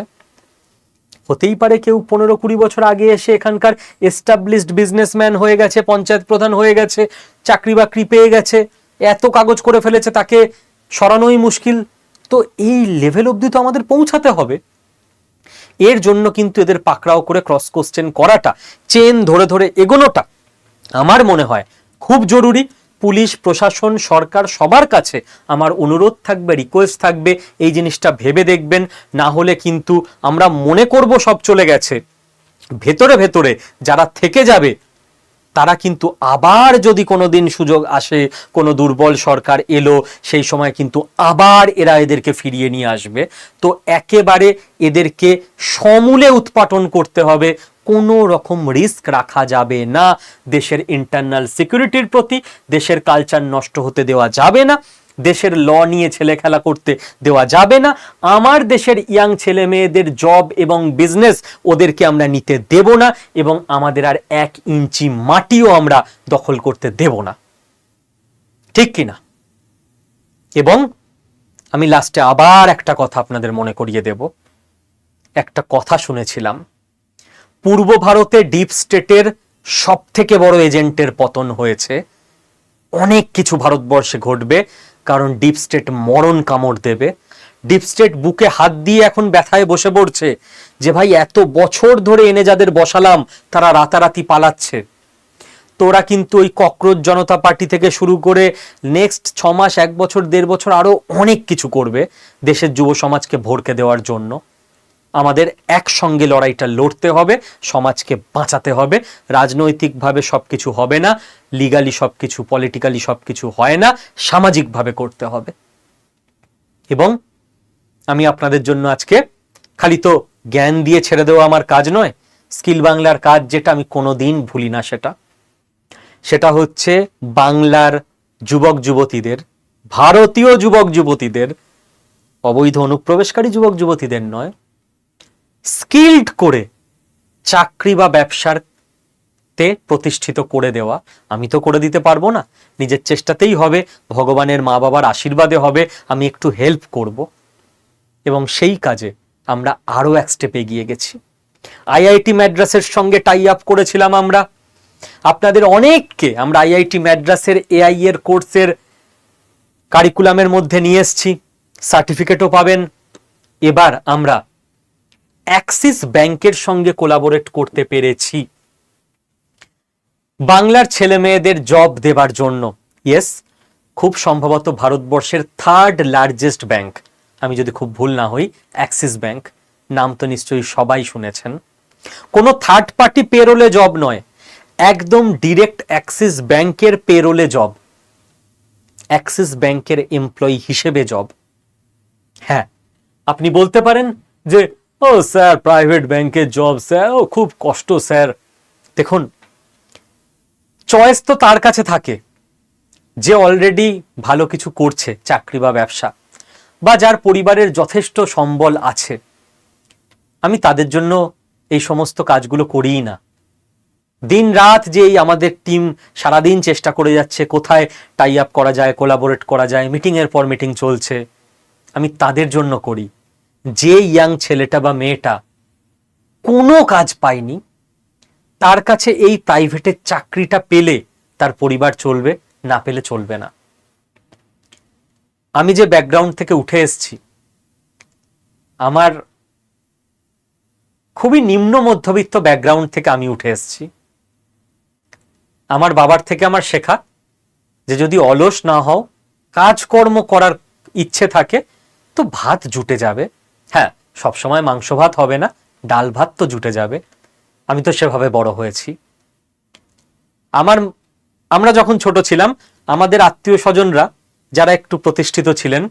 হতেই পারে কেউ 15-20 বছর আগে এসে এখানকার এস্টাবলিশড বিজনেসম্যান হয়ে গেছে, পঞ্চায়েত প্রধান হয়ে গেছে, চাকরি বাকরি পেয়ে গেছে, এত কাগজ করে ফেলেছে তাকে সরানোই মুশকিল। তো এই লেভেল অবধি তো আমাদের পৌঁছাতে হবে। এর জন্য কিন্তু এদের পাকড়াও করে ক্রস কোশ্চেন করাটা, চেন ধরে ধরে এগোনোটা আমার মনে হয় খুব জরুরি। পুলিশ প্রশাসন সরকার সবার কাছে আমার অনুরোধ থাকবে, রিকোয়েস্ট থাকবে, এই জিনিসটা ভেবে দেখবেন। না হলে কিন্তু আমরা মনে করব সব চলে গেছে, ভেতরে ভেতরে যারা থেকে যাবে তারা কিন্তু আবার যদি কোনোদিন সুযোগ আসে, কোনো দুর্বল সরকার এলো, সেই সময় কিন্তু আবার এরা এদেরকে ফিরিয়ে নিয়ে আসবে। তো একেবারে এদেরকে সমূলে উৎপাটন করতে হবে, কোনো রকম রিস্ক রাখা যাবে না। দেশের ইন্টারনাল সিকিউরিটির প্রতি, দেশের কালচার নষ্ট হতে দেওয়া যাবে না, দেশের ল নিয়ে ছেলে খেলা করতে দেওয়া যাবে না। আমার দেশের ইয়াং ছেলে মেয়েদের জব এবং বিজনেস ওদেরকে আমরা নিতে দেব না, এবং আমাদের আর 1 ইঞ্চি মাটিও আমরা দখল করতে দেব না, ঠিক কিনা? এবং আমি লাস্টে আবার একটা কথা আপনাদের মনে করিয়ে দেব। একটা কথা শুনেছিলাম, পূর্ব ভারতে ডিপ স্টেটের সব থেকে বড় এজেন্টের পতন হয়েছে। অনেক কিছু ভারতবর্ষে ঘটবে, কারণ ডিপ স্টেট মরণ কামড় দেবে। ডিপ স্টেট বুকে হাত দিয়ে এখন ব্যথায় বসে পড়ছে যে ভাই এত বছর ধরে এনে যাদের বসালাম তারা রাতারাতি পালাচ্ছে। তোরা কিন্তু ওই ককরোচ জনতা পার্টি থেকে শুরু করে নেক্সট 6 মাস, 1 বছর, 1.5 বছর আরো অনেক কিছু করবে দেশের যুব সমাজকে ভড়কে দেওয়ার জন্য। আমাদের একসঙ্গে লড়াইটা লড়তে হবে, সমাজকে বাঁচাতে হবে। রাজনৈতিকভাবে সবকিছু হবে না, লিগালি সবকিছু, পলিটিক্যালি সবকিছু হয় না, সামাজিকভাবে করতে হবে। এবং আমি আপনাদের জন্য আজকে খালি তো জ্ঞান দিয়ে ছেড়ে দেওয়া আমার কাজ নয়, স্কিল বাংলার কাজ যেটা আমি কোনোদিন ভুলি না, সেটা হচ্ছে বাংলার যুবক যুবতীদের, ভারতীয় যুবক যুবতীদের, অবৈধ অনুপ্রবেশকারী যুবক যুবতীদের নয়, স্কিলড করে চাকরি বা ব্যবসাতে প্রতিষ্ঠিত করে দেওয়া। আমি তো করে দিতে পারবো না, নিজের চেষ্টাতেই হবে, ভগবানের মা বাবার আশীর্বাদে হবে, আমি একটু হেল্প করব। এবং সেই কাজে আমরা আরো এক স্টেপ এগিয়ে গেছি। আইআইটি ম্যাড্রাসের সঙ্গে টাই আপ করেছিলাম আমরা। আপনাদের অনেককে আমরা আইআইটি ম্যাড্রাসের এআই এর কোর্সের কারিকুলামের মধ্যে নিয়ে এসেছি, সার্টিফিকেটও পাবেন। এবার আমরা অ্যাক্সিস ব্যাংকের সঙ্গে কোলাবোরেট করতে পেরেছি বাংলার ছেলে মেয়েদের জব দেবার জন্য। ইয়েস, খুব সম্ভবত ভারতবর্ষের 3rd লার্জেস্ট ব্যাংক, আমি যদি খুব ভুল না হই, অ্যাক্সিস ব্যাংক। নাম তো নিশ্চয়ই সবাই শুনেছেন। কোনো থার্ড পার্টি পেরোলে জব নয়, একদম ডিরেক্ট অ্যাক্সিস ব্যাংকের পেরোলে জব, অ্যাক্সিস ব্যাংকের এমপ্লয়ি হিসেবে জব। হ্যাঁ, আপনি বলতে পারেন যে ও স্যার প্রাইভেট ব্যাংকের জব স্যার, ও খুব কষ্ট স্যার। দেখুন, চয়েস তো তার কাছে থাকে যে অলরেডি ভালো কিছু করছে, চাকরি বা ব্যবসা, বা যার পরিবারের যথেষ্ট সম্বল আছে। আমি তাদের জন্য এই সমস্ত কাজগুলো করিই না। দিন রাত যে আমাদের টিম সারাদিন চেষ্টা করে যাচ্ছে কোথায় টাই আপ করা যায়, কোলাবোরেট করা যায়, মিটিং এর পর মিটিং চলছে, আমি তাদের জন্য করি। যে ইয়াং ছেলেটা বা মেয়েটা কোনো কাজ পায়নি, তার কাছে এই প্রাইভেটের চাকরিটা পেলে তার পরিবার চলবে, না পেলে চলবে না। আমি যে ব্যাকগ্রাউন্ড থেকে উঠে এসেছি, আমার খুবই নিম্ন মধ্যবিত্ত ব্যাকগ্রাউন্ড থেকে আমি উঠে এসেছি। আমার বাবার থেকে আমার শেখা যে যদি অলস না হও, কাজকর্ম করার ইচ্ছে থাকে, তো ভাত জুটে যাবে। হ্যাঁ, সবসময় মাংস ভাত হবে না, ডাল ভাত তো জুটে যাবে। আমি তো সেভাবে বড় হয়েছি। আমরা যখন ছোট ছিলাম, আমাদের আত্মীয় স্বজনরা যারা একটু প্রতিষ্ঠিত ছিলেন,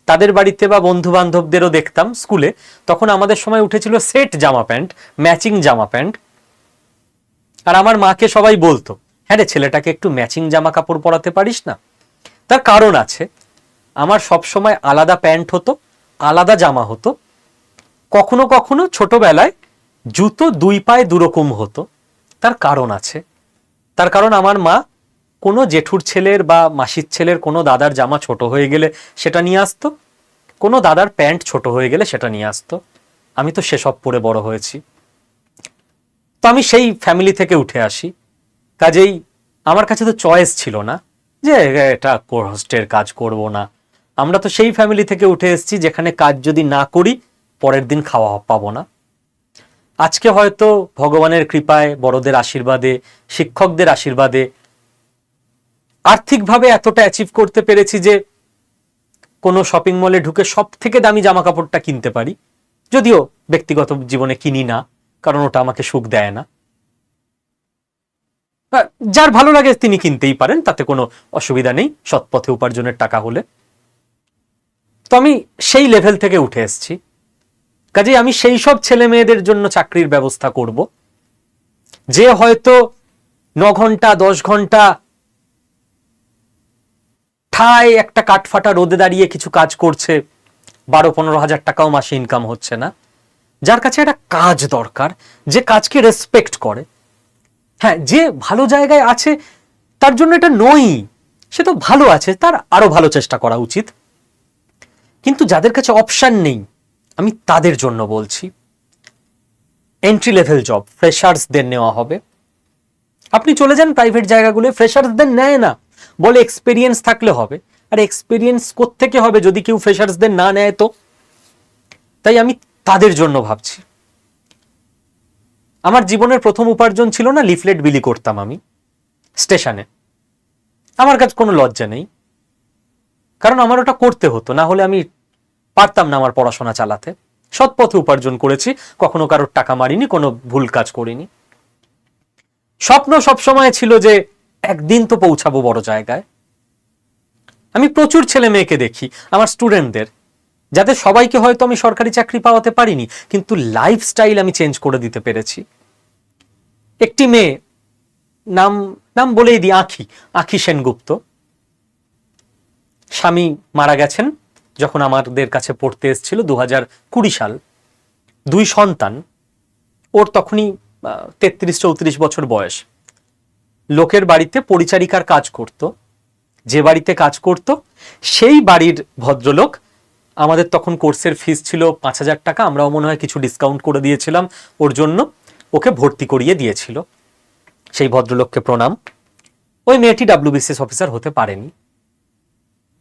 তাদের বাড়িতে বা বন্ধু বান্ধবদেরও দেখতাম স্কুলে, তখন আমাদের সময় উঠেছিল সেট জামা প্যান্ট, ম্যাচিং জামা প্যান্ট। আর আমার মাকে সবাই বলতো, হ্যাঁ রে, ছেলেটাকে একটু ম্যাচিং জামা কাপড় পরাতে পারিস না? তার কারণ আছে। আমার সব সময় আলাদা প্যান্ট হতো, আলাদা জামা হতো। কখনো কখনো ছোটবেলায় জুতো দুই পায়ে দুরকম হতো। তার কারণ আছে। তার কারণ আমার মা কোনো জেঠুর ছেলের বা মাসির ছেলের কোনো দাদার জামা ছোট হয়ে গেলে সেটা নিয়ে আসতো, কোনো দাদার প্যান্ট ছোট হয়ে গেলে সেটা নিয়ে আসতো। আমি তো সেসব পরে বড় হয়েছি। তো আমি সেই ফ্যামিলি থেকে উঠে আসি। কাজেই আমার কাছে তো চয়েস ছিল না যে এটা কষ্টের কাজ করব না। আমরা তো সেই ফ্যামিলি থেকে উঠে এসেছি যেখানে কাজ যদি না করি পরের দিন খাওয়া পাবো না। আজকে হয়তো ভগবানের কৃপায়, বড়দের আশীর্বাদে, শিক্ষকদের আশীর্বাদে আর্থিকভাবে এতটা অ্যাচিভ করতে পেরেছি যে কোনো শপিং মলে ঢুকে সব থেকে দামি জামা কাপড়টা কিনতে পারি। যদিও ব্যক্তিগত জীবনে কিনি না, কারণ ওটা আমাকে সুখ দেয় না। যার ভালো লাগে তিনি কিনতেই পারেন, তাতে কোনো অসুবিধা নেই, সৎ পথে উপার্জনের টাকা হলে। তো আমি সেই লেভেল থেকে উঠে এসেছি। কাজেই আমি সেই সব ছেলে মেয়েদের জন্য চাকরির ব্যবস্থা করব যে হয়তো 9 ঘন্টা 10 ঘন্টা ঠায় একটা কাঠফাটা রোদে দাঁড়িয়ে কিছু কাজ করছে, 12-15 হাজার টাকাও মাসে ইনকাম হচ্ছে না। যার কাছে একটা কাজ দরকার, যে কাজকে রেসপেক্ট করে। হ্যাঁ, যে ভালো জায়গায় আছে তার জন্য এটা নই, সে তো ভালো আছে, তার আরো ভালো চেষ্টা করা উচিত। কিন্তু যাদের কাছে অপশন নেই, আমি তাদের জন্য বলছি, এন্ট্রি লেভেল জব ফ্রেশার্সদের নেওয়া হবে। আপনি চলে যান প্রাইভেট জায়গাগুলো, ফ্রেশার্সদের নেয় না, বলে এক্সপেরিয়েন্স থাকলে হবে। আর এক্সপেরিয়েন্স কোত্থেকে হবে যদি কেউ ফ্রেশার্সদের না নেয়? তো তাই আমি তাদের জন্য ভাবছি। আমার জীবনের প্রথম উপার্জন ছিল না লিফলেট বিলি করতাম আমি স্টেশনে। আমার কাছে কোনো লজ্জা নেই, কারণ আমার ওটা করতে হতো, না হলে আমি পারতাম না আমার পড়াশোনা চালাতে। সৎ পথে উপার্জন করেছি, কখনো কারোর টাকা মারিনি, কোনো ভুল কাজ করিনি। স্বপ্ন সবসময় ছিল যে একদিন তো পৌঁছাবো বড় জায়গায়। আমি প্রচুর ছেলে মেয়েকে দেখি, আমার স্টুডেন্টদের, যাদের সবাইকে হয়তো আমি সরকারি চাকরি পাওয়াতে পারিনি, কিন্তু লাইফস্টাইল আমি চেঞ্জ করে দিতে পেরেছি। একটি মেয়ে, নাম নাম বলেই দিই, আঁখি সেনগুপ্ত। স্বামী মারা গেছেন যখন আমাদের কাছে পড়তে এসেছিল 2020 সাল। 2 সন্তান, ওর তখনই 33-34 বছর বয়স। লোকের বাড়িতে পরিচারিকার কাজ করত। যে বাড়িতে কাজ করত সেই বাড়ির ভদ্রলোক, আমাদের তখন কোর্সের ফিস ছিল 5,000 টাকা, আমরাও মনে হয় কিছু ডিসকাউন্ট করে দিয়েছিলাম ওর জন্য, ওকে ভর্তি করিয়ে দিয়েছিল। সেই ভদ্রলোককে প্রণাম। ওই মেয়েটি WBCS অফিসার হতে পারেনি,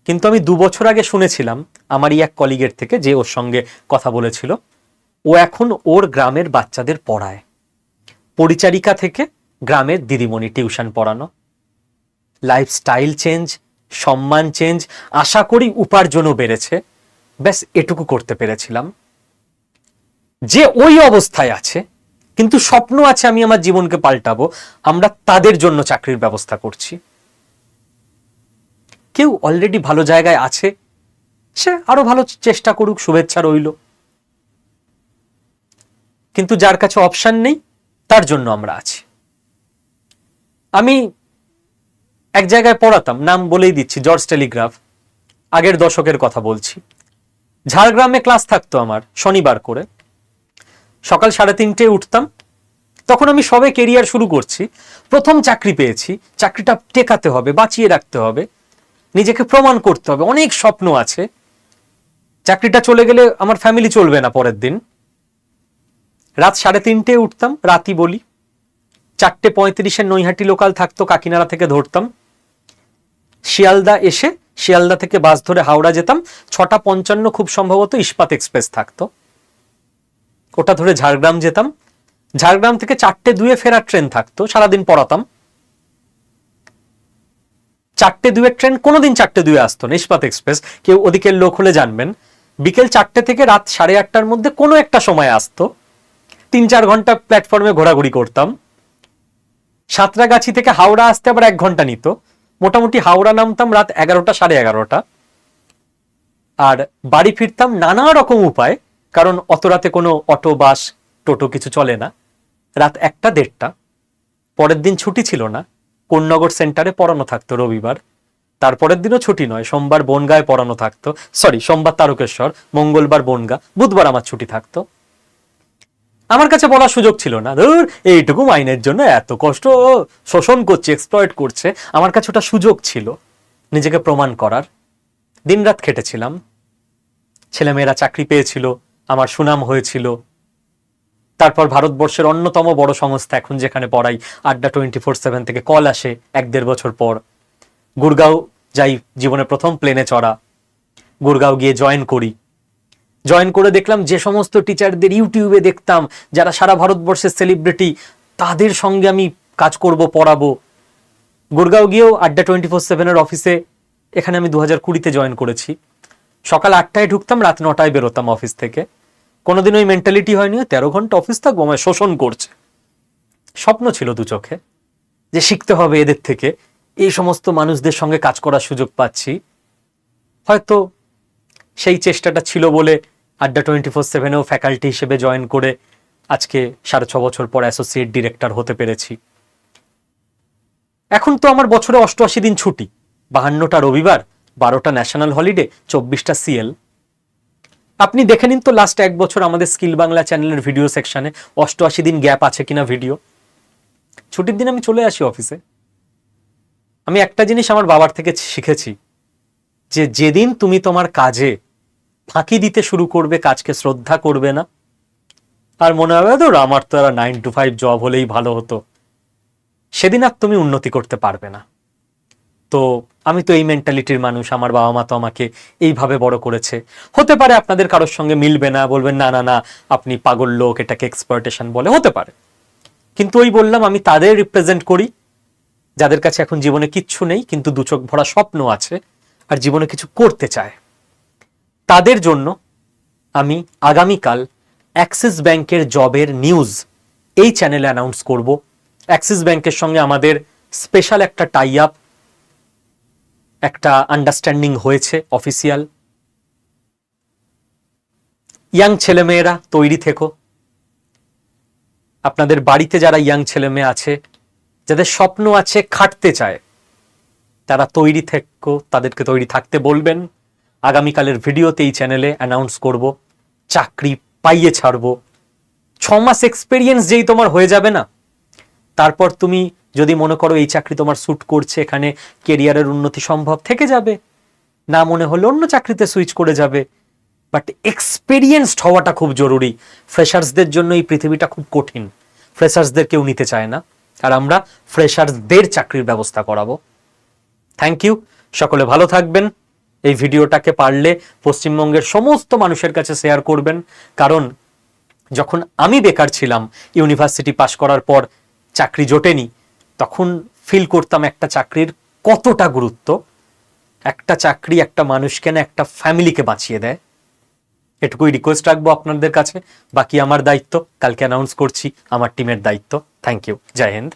কিন্তু আমি 2 বছর আগে শুনেছিলাম আমারই এক কলিগের থেকে, যে ওর সঙ্গে কথা বলেছিল, ও এখন ওর গ্রামের বাচ্চাদের পড়ায়। পরিচারিকা থেকে গ্রামের দিদিমণি টিউশন পড়ানো। লাইফস্টাইল চেঞ্জ, সম্মান চেঞ্জ, আশা করি উপার্জনও বেড়েছে। ব্যাস এটুকু করতে পেরেছিলাম। যে ওই অবস্থায় আছে কিন্তু স্বপ্ন আছে আমি আমার জীবনকে পাল্টাবো, আমরা তাদের জন্য চাকরির ব্যবস্থা করছি। কেউ অলরেডি ভালো জায়গায় আছে, সে আরো ভালো চেষ্টা করুক, শুভেচ্ছা রইল। কিন্তু যার কাছে অপশন নেই, তার জন্য আমরা আছি। আমি এক জায়গায় পড়াতাম, নাম বলেই দিচ্ছি, জর্জ টেলিগ্রাফ। আগের দশকের কথা বলছি। ঝাড়গ্রামে ক্লাস থাকতো আমার শনিবার করে। সকাল 3:30 উঠতাম। তখন আমি সবে কেরিয়ার শুরু করছি, প্রথম চাকরি পেয়েছি। চাকরিটা টেকাতে হবে, বাঁচিয়ে রাখতে হবে, নিজেকে প্রমাণ করতে হবে, অনেক স্বপ্ন আছে। চাকরিটা চলে গেলে আমার ফ্যামিলি চলবে না পরের দিন। রাত 3:30 উঠতাম, রাতই বলি। 4:35 নৈহাটি লোকাল থাকতো, কাকিনাড়া থেকে ধরতাম। শিয়ালদা এসে শিয়ালদা থেকে বাস ধরে হাওড়া যেতাম। 6:55 খুব সম্ভবত ইস্পাত এক্সপ্রেস থাকতো, ওটা ধরে ঝাড়গ্রাম যেতাম। ঝাড়গ্রাম থেকে 4:02 ফেরার ট্রেন থাকতো। সারাদিন পড়াতাম। 4:02 ট্রেন কোনোদিন 4:02 আসতো না, ইস্পাত এক্সপ্রেস, কেউ ওদিকের লোক হলে জানবেন। বিকেল 4টে থেকে রাত 8:30টার মধ্যে কোনো একটা সময় আসতো। 3-4 ঘন্টা প্ল্যাটফর্মে ঘোরাঘুরি করতাম। সাঁতরাগাছি থেকে হাওড়া আসতে আবার 1 ঘন্টা নিত। মোটামুটি হাওড়া নামতাম রাত 11টা, 11:30, আর বাড়ি ফিরতাম নানা রকম উপায়, কারণ অত রাতে কোনো অটো বাস টোটো কিছু চলে না, রাত 1টা, 1:30। পরের দিন ছুটি ছিল না, কোন্নগর সেন্টারে পড়ানো থাকতো রবিবার। তারপরের দিনও ছুটি নয়, সোমবার বনগাঁয় পড়ানো থাকতো, সোমবার তারকেশ্বর, মঙ্গলবার বনগাঁ, বুধবার আমার ছুটি থাকতো। আমার কাছে বলার সুযোগ ছিল না, ধুর এইটুকু মাইনের জন্য এত কষ্ট, শোষণ করছে, এক্সপ্লয়েট করছে। আমার কাছে ওটা সুযোগ ছিল নিজেকে প্রমাণ করার। দিনরাত খেটেছিলাম, ছেলেমেয়েরা চাকরি পেয়েছিল, আমার সুনাম হয়েছিল। তারপর ভারতবর্ষের অন্যতম বড় সংস্থা এখন যেখানে পড়াই, আড্ডা 24/7 থেকে কল আসে 1-1.5 বছর পর। গুরগাঁও যাই, জীবনে প্রথম প্লেনে চড়া, গুরগাঁও গিয়ে জয়েন করে দেখলাম যে সমস্ত টিচারদের ইউটিউবে দেখতাম, যারা সারা ভারতবর্ষের সেলিব্রিটি, তাদের সঙ্গে আমি কাজ করব, পড়াবো। গুরগাঁও গিয়েও আড্ডা 24/7 অফিসে, এখানে আমি 2020-তে জয়েন করেছি। সকাল 8টায় ঢুকতাম, রাত 9টায় বেরোতাম অফিস থেকে। কোনোদিন ওই মেন্টালিটি হয়নি 13 ঘন্টা অফিস থাকবো, আমায় শোষণ করছে। স্বপ্ন ছিল দু চোখে যে শিখতে হবে এদের থেকে, এই সমস্ত মানুষদের সঙ্গে কাজ করার সুযোগ পাচ্ছি। হয়তো সেই চেষ্টাটা ছিল বলে আড্ডা 24/7-এও ফ্যাকাল্টি হিসেবে জয়েন করে আজকে 6.5 বছর পর অ্যাসোসিয়েট ডিরেক্টর হতে পেরেছি। এখন তো আমার বছরে 88 দিন ছুটি, 52টা রবিবার, 12টা ন্যাশনাল হলিডে, 24টা সিএল। আপনি দেখে নিন তো লাস্ট 1 বছর আমাদের স্কিল বাংলা চ্যানেলের ভিডিও সেকশনে 88 দিন গ্যাপ আছে কিনা ভিডিও। ছুটির দিন আমি চলে আসি অফিসে। আমি একটা জিনিস আমার বাবার থেকে শিখেছি, যে যেদিন তুমি তোমার কাজে ফাঁকি দিতে শুরু করবে, কাজকে শ্রদ্ধা করবে না, আর মনে হবে ধর আমার তো 9 to 5 জব হলেই ভালো হতো, সেদিন আর তুমি উন্নতি করতে পারবে না। তো আমি তো এই মেন্টালিটির মানুষ, আমার বাবা মা তো আমাকে এইভাবে বড় করেছে। হতে পারে আপনাদের কারোর সঙ্গে মিলবে না, বলবেন না না না আপনি পাগল লোক, এটাকে এক্সপ্লয়টেশন বলে, হতে পারে। কিন্তু ওই বললাম, আমি তাদের রিপ্রেজেন্ট করি যাদের কাছে এখন জীবনে কিচ্ছু নেই, কিন্তু দু চোখ ভরা স্বপ্ন আছে আর জীবনে কিছু করতে চায়। তাদের জন্য আমি আগামীকাল অ্যাক্সিস ব্যাংকের জবের নিউজ এই চ্যানেলে অ্যানাউন্স করব। অ্যাক্সিস ব্যাংকের সঙ্গে আমাদের স্পেশাল একটা টাই আপ, একটা আন্ডারস্ট্যান্ডিং হয়েছে অফিসিয়াল। ইয়াং ছেলেমেয়েরা তৈরি থেকো, আপনাদের বাড়িতে যারা ইয়াং ছেলেমেয়ে আছে, যাদের স্বপ্ন আছে, খাটতে চায়, তারা তৈরি থেকো, তাদেরকে তৈরি থাকতে বলবেন। আগামীকালের ভিডিওতে এই চ্যানেলে অ্যানাউন্স করব, চাকরি পাইয়ে ছাড়বো। 6 মাস এক্সপেরিয়েন্স যেই তোমার হয়ে যাবে না, তারপর তুমি যদি মনে করো এই চাকরি তোমার স্যুট করছে, এখানে কেরিয়ারের উন্নতি সম্ভব, থেকে যাবে, না মনে হলে অন্য চাকরিতে সুইচ করে যাবে। বাট এক্সপেরিয়েন্সড হওয়াটা খুব জরুরি। ফ্রেশার্সদের জন্য এই পৃথিবীটা খুব কঠিন, ফ্রেশার্সদের কেউ নিতে চায় না, আর আমরা ফ্রেশার্সদের চাকরির ব্যবস্থা করাবো। থ্যাংক ইউ, সকলে ভালো থাকবেন। এই ভিডিওটাকে পারলে পশ্চিমবঙ্গের সমস্ত মানুষের কাছে শেয়ার করবেন, কারণ যখন আমি বেকার ছিলাম, ইউনিভার্সিটি পাশ করার পর চাকরি জোটেনি, তখন ফিল করতাম একটা চাকরির কতটা গুরুত্ব। একটা চাকরি একটা মানুষকে না, একটা ফ্যামিলিকে বাঁচিয়ে দেয়। এটুকুই রিকোয়েস্ট রাখবো আপনাদের কাছে। বাকি আমার দায়িত্ব, কালকে অ্যানাউন্স করছি, আমার টিমের দায়িত্ব। থ্যাংক ইউ, জয় হিন্দ।